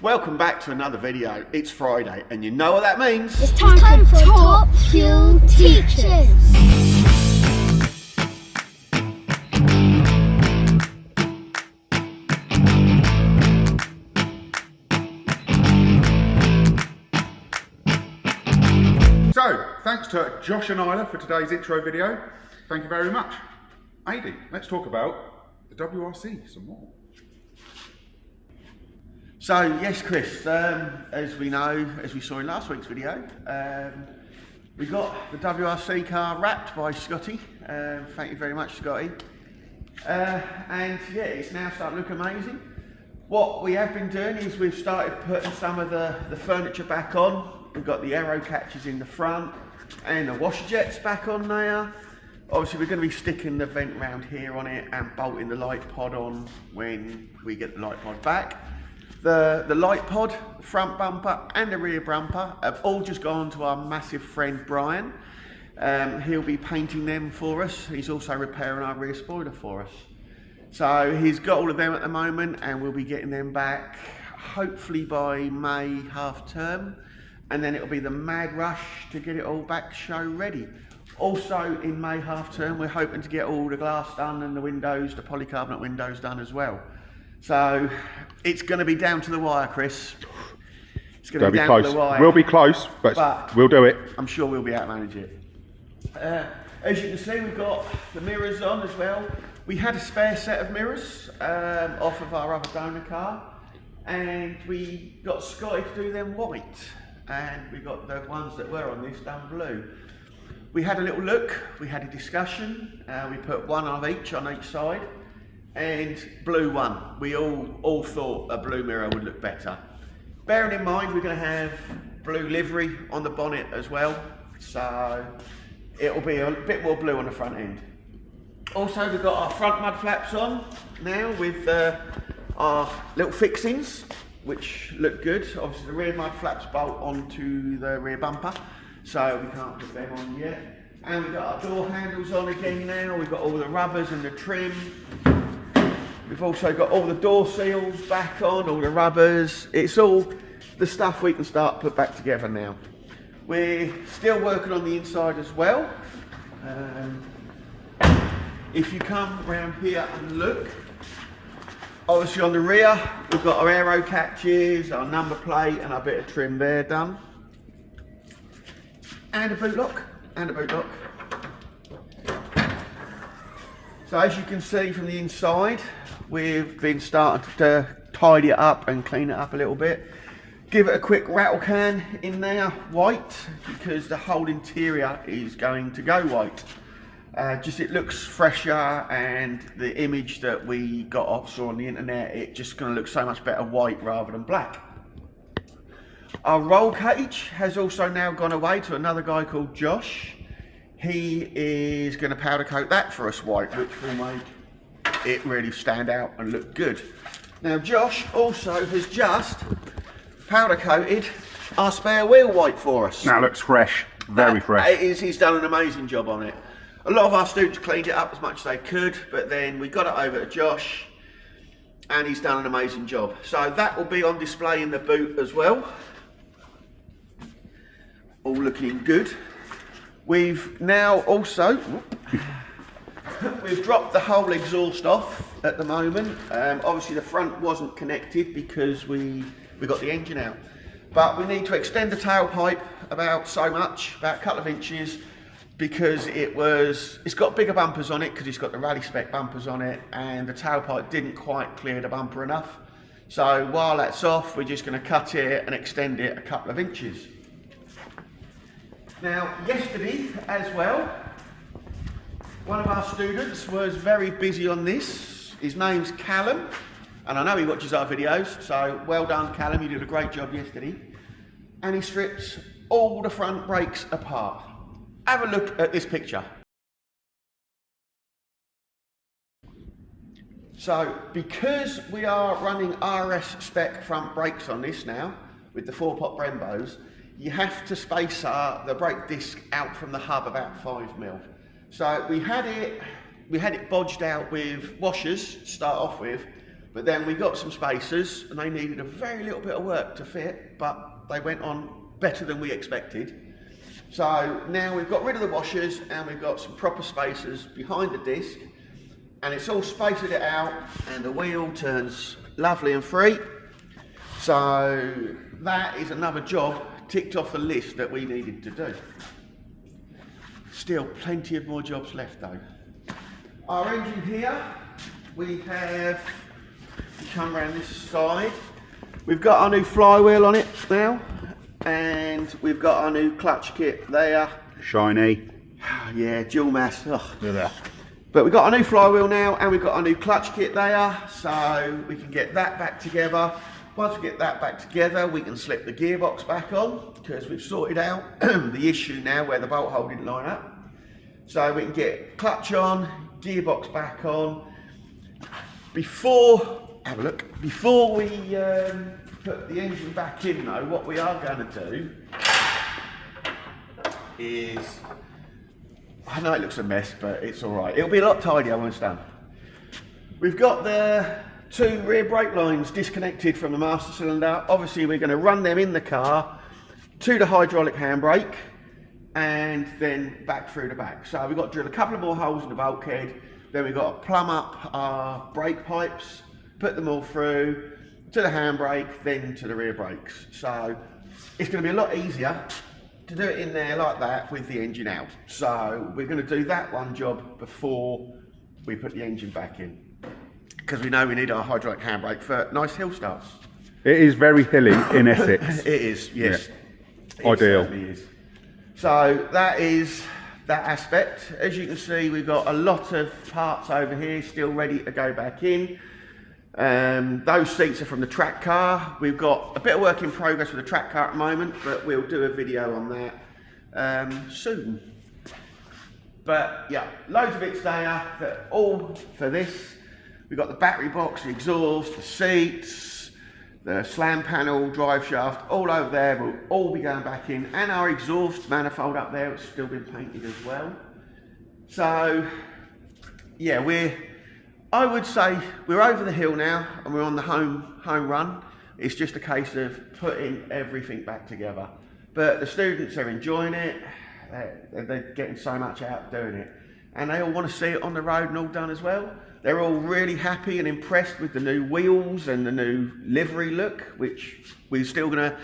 Welcome back to another video. It's Friday and you know what that means. It's time for Top Fuel Teachers. So, thanks to Josh and Isla for today's intro video. Thank you very much. Adi, let's talk about the WRC some more. So yes, Chris, as we know, as we saw in last week's video, we got the WRC car wrapped by Scotty. Thank you very much, Scotty. And yeah, it's now starting to look amazing. What we have been doing is we've started putting some of the furniture back on. We've got the aero catches in the front and the washer jets back on there. Obviously we're going to be sticking the vent round here on it and bolting the light pod on when we get the light pod back. The light pod, front bumper and the rear bumper have all just gone to our massive friend Brian. He'll be painting them for us. He's also repairing our rear spoiler for us. So he's got all of them at the moment and we'll be getting them back hopefully by May half term. And then it'll be the mad rush to get it all back show ready. Also in May half term we're hoping to get all the glass done and the windows, the polycarbonate windows done as well. So it's going to be down to the wire, Chris. It's going to be down close. to the wire. We'll be close, but we'll do it. I'm sure we'll be able to manage it. As you can see, we've got the mirrors on as well. We had a spare set of mirrors off of our other donor car, and we got Scotty to do them white, and we got the ones that were on this done blue. We had a little look, we had a discussion, we put one of each on each side. And blue one. We all thought a blue mirror would look better. Bearing in mind we're going to have blue livery on the bonnet as well, so it'll be a bit more blue on the front end. Also we've got our front mud flaps on now with our little fixings which look good. Obviously the rear mud flaps bolt onto the rear bumper, so we can't put them on yet. And we've got our door handles on again now. We've got all the rubbers and the trim. We've also got all the door seals back on, all the rubbers. It's all the stuff we can start to put back together now. We're still working on the inside as well. If you come around here and look, obviously on the rear, we've got our aero catches, our number plate and our bit of trim there done. And a boot lock, So as you can see from the inside, we've been starting to tidy it up and clean it up a little bit. Give it a quick rattle can in there, white, because the whole interior is going to go white. Just it looks fresher, and the image that we saw on the internet, it's just going to look so much better white rather than black. Our roll cage has also now gone away to another guy called Josh. He is going to powder coat that for us white, which will make it really stand out and look good. Now Josh also has just powder coated our spare wheel white for us. Now it looks fresh, very fresh. He's done an amazing job on it. A lot of our students cleaned it up as much as they could, but then we got it over to Josh and he's done an amazing job. So that will be on display in the boot as well. All looking good. We've now also we've dropped the whole exhaust off at the moment. Obviously the front wasn't connected because we got the engine out. But we need to extend the tailpipe about so much, about a couple of inches, because it's got bigger bumpers on it because it's got the rally spec bumpers on it, and the tailpipe didn't quite clear the bumper enough. So while that's off, we're just going to cut it and extend it a couple of inches. Now yesterday as well, one of our students was very busy on this. His name's Callum, and I know he watches our videos, so well done Callum, you did a great job yesterday. And he strips all the front brakes apart. Have a look at this picture. So because we are running RS spec front brakes on this now, with the 4-pot Brembos, you have to space the brake disc out from the hub about 5mm. So we had it bodged out with washers to start off with, But then we got some spacers and they needed a very little bit of work to fit, but they went on better than we expected. So now we've got rid of the washers and we've got some proper spacers behind the disc, and it's all spaced it out and the wheel turns lovely and free. So that is another job ticked off the list that we needed to do. Still plenty of more jobs left though. Our engine here, we have come around this side. We've got our new flywheel on it now, and we've got our new clutch kit there. Shiny. Yeah, dual mass. Ugh. Look at that. But we've got our new flywheel now, and we've got our new clutch kit there, so we can get that back together. Once we get that back together, we can slip the gearbox back on, because we've sorted out the issue now where the bolt hole didn't line up. So we can get clutch on, gearbox back on. Before we put the engine back in though, what we are going to do is, I know it looks a mess, but it's all right. It'll be a lot tidier when it's done. We've got the 2 rear brake lines disconnected from the master cylinder. Obviously we're going to run them in the car to the hydraulic handbrake and then back through the back. So we've got to drill a couple of more holes in the bulkhead, then we've got to plumb up our brake pipes, put them all through to the handbrake, then to the rear brakes. So it's going to be a lot easier to do it in there like that with the engine out. So we're going to do that one job before we put the engine back in, because we know we need our hydraulic handbrake for nice hill starts. It is very hilly in Essex. It is, yes. Yeah. Ideal. It certainly is. So that is that aspect. As you can see, we've got a lot of parts over here still ready to go back in. Those seats are from the track car. We've got a bit of work in progress with the track car at the moment, but we'll do a video on that soon. But yeah, loads of bits there that all for this. We've got the battery box, the exhaust, the seats, the slam panel, drive shaft, all over there will all be going back in, and our exhaust manifold up there, it's still been painted as well. So yeah, I would say we're over the hill now and we're on the home run. It's just a case of putting everything back together. But the students are enjoying it. They're getting so much out of doing it. And they all want to see it on the road and all done as well. They're all really happy and impressed with the new wheels and the new livery look, which we're still gonna,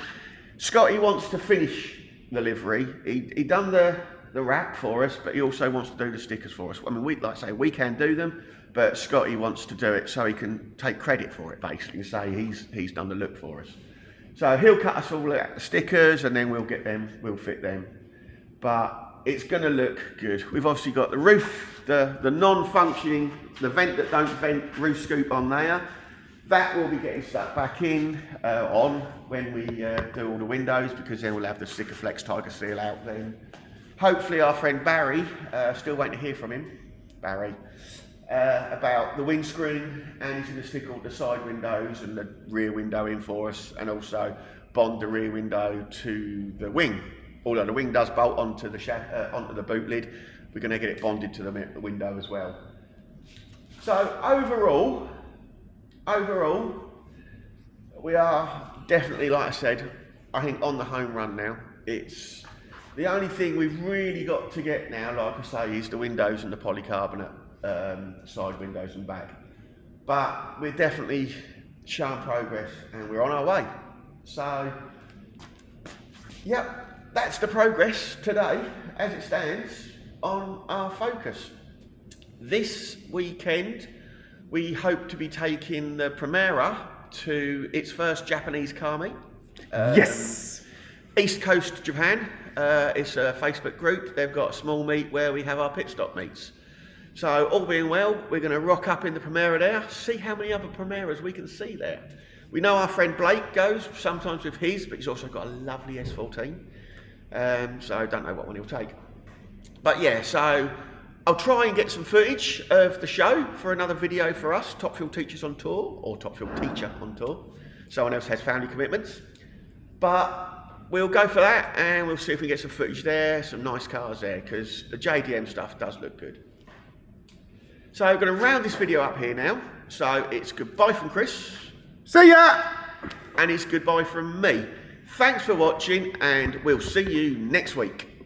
Scotty wants to finish the livery. He done the wrap for us, but he also wants to do the stickers for us. I mean, like I say, we can do them, but Scotty wants to do it so he can take credit for it, basically, and say he's done the look for us. So he'll cut us all out the stickers and then we'll get them, we'll fit them. But it's gonna look good. We've obviously got the roof, the non-functioning, the vent that don't vent roof scoop on there. That will be getting stuck back in, on when we do all the windows, because then we'll have the Sikaflex Tiger Seal out then. Hopefully our friend Barry, still waiting to hear from him, Barry, about the windscreen, and he's going to stick all the side windows and the rear window in for us, and also bond the rear window to the wing. Although the wing does bolt onto the boot lid, we're going to get it bonded to the window as well. So overall, we are definitely, like I said, I think on the home run now. It's the only thing we've really got to get now, like I say, is the windows and the polycarbonate side windows and back. But we're definitely showing progress and we're on our way. So, yep. That's the progress today, as it stands, on our Focus. This weekend, we hope to be taking the Primera to its first Japanese car meet. Yes! East Coast Japan. It's a Facebook group. They've got a small meet where we have our pit stop meets. So, all being well, we're going to rock up in the Primera there, see how many other Primeras we can see there. We know our friend Blake goes sometimes with his, but he's also got a lovely S14. So I don't know what one he'll take. But yeah, so I'll try and get some footage of the show for another video for us, Top Fuel Teachers on Tour, or Top Fuel Teacher on Tour. Someone else has family commitments. But we'll go for that and we'll see if we get some footage there, some nice cars there, because the JDM stuff does look good. So I'm going to round this video up here now. So it's goodbye from Chris. See ya! And it's goodbye from me. Thanks for watching, and we'll see you next week.